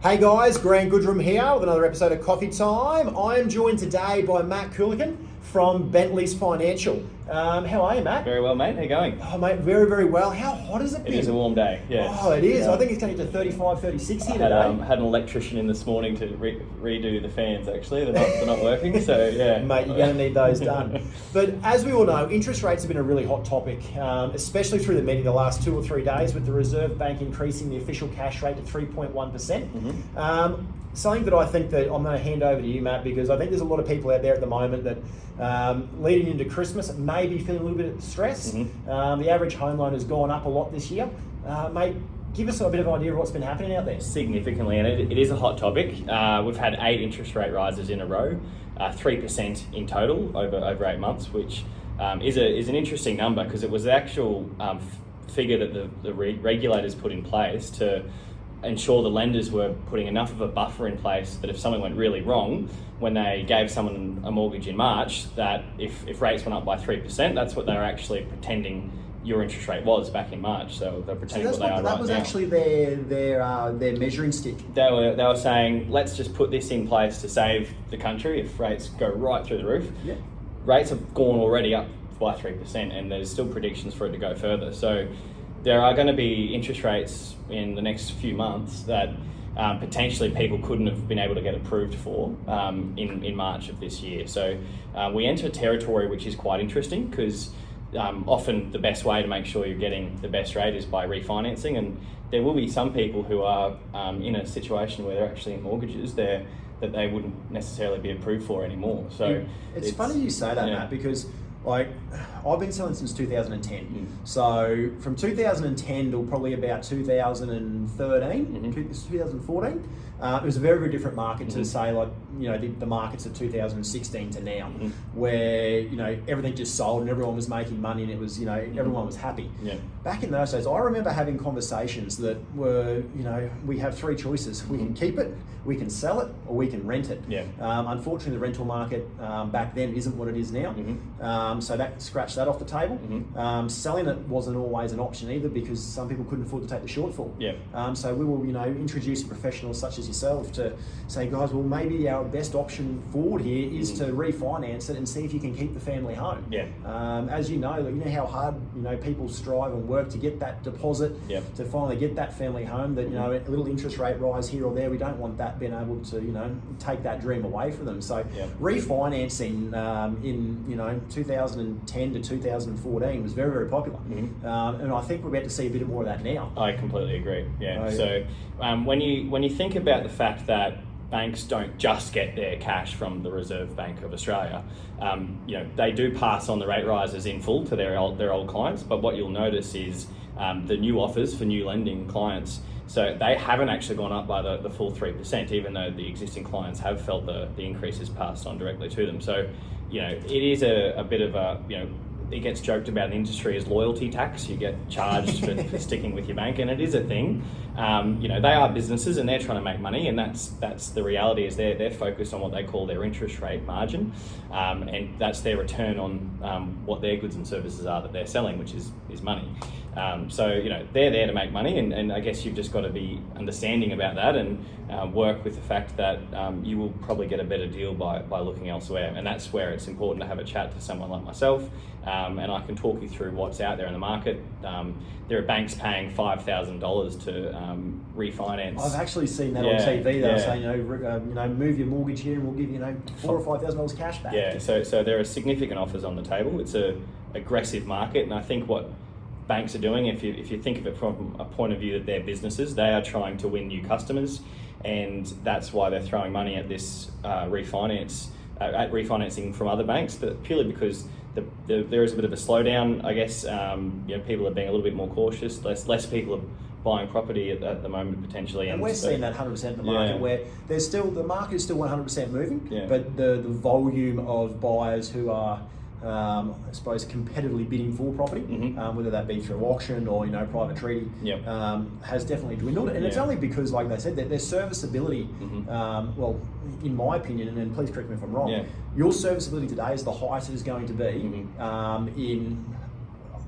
Hey guys, Grant Goodrum here with another episode of Coffee Time. I am joined today by Matt Coolican from Bentleys Financial. How are you, Matt? Very well, mate. How you going? Oh, mate, very, very well. How hot is it been? It is a warm day, yeah. Oh, it is. I think it's going to 35, 36 here today. Had an electrician in this morning to redo the fans, actually. They're not working, so yeah. Mate, you're going to need those done. But as we all know, interest rates have been a really hot topic, especially through the meeting the last 2 or 3 days with the Reserve Bank increasing the official cash rate to 3.1%. Mm-hmm. Something that I think that I'm going to hand over to you, Matt, because I think there's a lot of people out there at the moment that leading into Christmas may be feeling a little bit of stress. Mm-hmm. The average home loan has gone up a lot this year. Mate, give us a bit of an idea of what's been happening out there. Significantly, and it is a hot topic. We've had 8 interest rate rises in a row, 3% in total over 8 months, which is an interesting number because it was the actual figure that the regulators put in place to ensure the lenders were putting enough of a buffer in place that if something went really wrong, when they gave someone a mortgage in March, that if rates went up by 3%, that's what they were actually pretending your interest rate was back in March. So they're pretending what they are right now. That was actually their measuring stick. They were saying, let's just put this in place to save the country if rates go right through the roof. Yeah. Rates have gone already up by 3%, and there's still predictions for it to go further. So there are going to be interest rates in the next few months that potentially people couldn't have been able to get approved for in March of this year. So we enter territory which is quite interesting because often the best way to make sure you're getting the best rate is by refinancing, and there will be some people who are in a situation where they're actually in mortgages that they wouldn't necessarily be approved for anymore. So it's funny you say that, Matt, because I've been selling since 2010. So from 2010 till probably about 2013, 2014, it was a very, very different market to say the markets of 2016 to now, where everything just sold and everyone was making money and it was everyone was happy. Yeah. Back in those days, I remember having conversations that were we have 3 choices: we can keep it, we can sell it, or we can rent it. Yeah. Unfortunately, the rental market back then isn't what it is now. So that scratched that off the table. Selling it wasn't always an option either because some people couldn't afford to take the shortfall. Yeah. So we will, introduce professionals such as yourself to say, guys, well, maybe our best option forward here is to refinance it and see if you can keep the family home. Yeah. As you know how hard people strive and work to get that deposit, to finally get that family home. That a little interest rate rise here or there, we don't want that being able to take that dream away from them. So refinancing in 2010 to 2014 was very, very popular, and I think we're about to see a bit more of that now. I completely agree. Yeah. So when you think about the fact that banks don't just get their cash from the Reserve Bank of Australia, they do pass on the rate rises in full to their old clients. But what you'll notice is the new offers for new lending clients. So they haven't actually gone up by the full 3%, even though the existing clients have felt the increases passed on directly to them. So, it is a bit of a, it gets joked about in the industry as loyalty tax. You get charged for sticking with your bank, and it is a thing. They are businesses and they're trying to make money, and that's the reality. Is they're focused on what they call their interest rate margin, and that's their return on what their goods and services are that they're selling, which is money. So they're there to make money, and I guess you've just got to be understanding about that and work with the fact that you will probably get a better deal by looking elsewhere, and that's where it's important to have a chat to someone like myself, and I can talk you through what's out there in the market. There are banks paying $5,000 to refinance. I've actually seen that on TV. They were saying, move your mortgage here and we'll give you $4,000 or $5,000 cash back. Yeah, so there are significant offers on the table. It's a aggressive market, and I think what banks are doing, if you think of it from a point of view that they're businesses, they are trying to win new customers, and that's why they're throwing money at this refinancing from other banks, but purely because there is a bit of a slowdown, I guess. People are being a little bit more cautious. Less people are buying property at the moment potentially, and we're seeing that 100% in the market, where the market is still 100% moving, but the volume of buyers who are I suppose competitively bidding for property, whether that be through auction or private treaty, has definitely dwindled, and it's only because, like they said, that their serviceability, well, in my opinion, and please correct me if I'm wrong, your serviceability today is the highest it is going to be in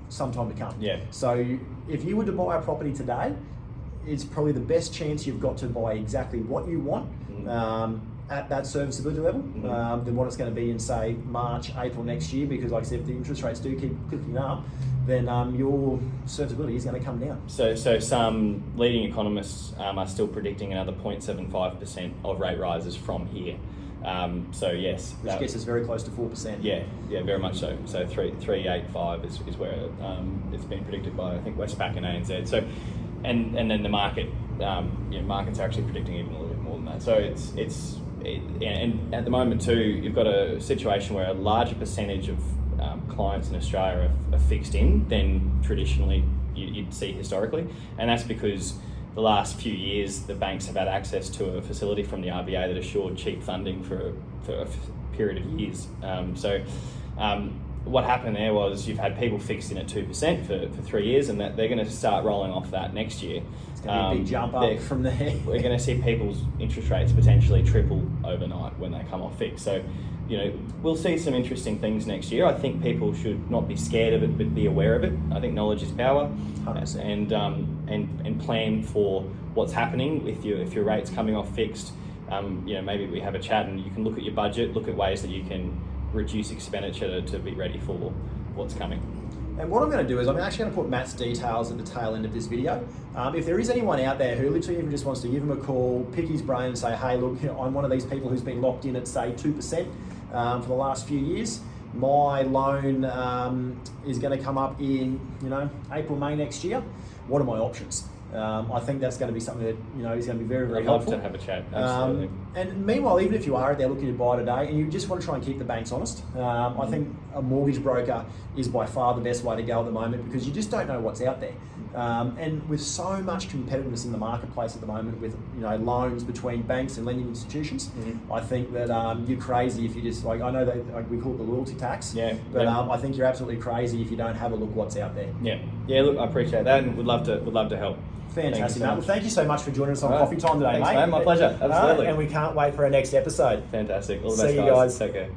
some time to come. So if you were to buy a property today, it's probably the best chance you've got to buy exactly what you want at that serviceability level than what it's going to be in, say, March, April next year, because like I said, if the interest rates do keep clicking up, then your serviceability is going to come down. So some leading economists are still predicting another 0.75% of rate rises from here. So yes, which gets us very close to 4%. Yeah, very much so. So 3.85 is where it's been predicted by, I think, Westpac and ANZ. So, and then the market, markets are actually predicting even a little bit more than that. So and at the moment too, you've got a situation where a larger percentage of clients in Australia are fixed in than traditionally you'd see historically, and that's because the last few years the banks have had access to a facility from the RBA that assured cheap funding for a period of years. What happened there was you've had people fixed in at 2% for 3 years, and that they're going to start rolling off that next year. It's going to be a big jump up from there. We're going to see people's interest rates potentially triple overnight when they come off fixed. So, we'll see some interesting things next year. I think people should not be scared of it, but be aware of it. I think knowledge is power, 100%. And plan for what's happening if your rates coming off fixed. Maybe we have a chat and you can look at your budget, look at ways that you can reduce expenditure to be ready for what's coming. And what I'm going to do is I'm actually going to put Matt's details at the tail end of this video. If there is anyone out there who literally even just wants to give him a call, pick his brain and say, hey, look, I'm one of these people who's been locked in at, say, 2% for the last few years. My loan is going to come up in, April, May next year. What are my options? I think that's going to be something that is going to be very, very helpful. I'd love to have a chat. Absolutely. And meanwhile, even if you are out there looking to buy today and you just want to try and keep the banks honest, I think a mortgage broker is by far the best way to go at the moment, because you just don't know what's out there. And with so much competitiveness in the marketplace at the moment, with loans between banks and lending institutions, I think that you're crazy if you just I know that we call it the loyalty tax. But I think you're absolutely crazy if you don't have a look what's out there. Look, I appreciate that, and would love to help. Fantastic, Matt. Well, thank you so much for joining us on Coffee Time today, Thanks, mate. Man. My pleasure. Absolutely. And we can't wait for our next episode. Fantastic. All the best, See you guys. Take care.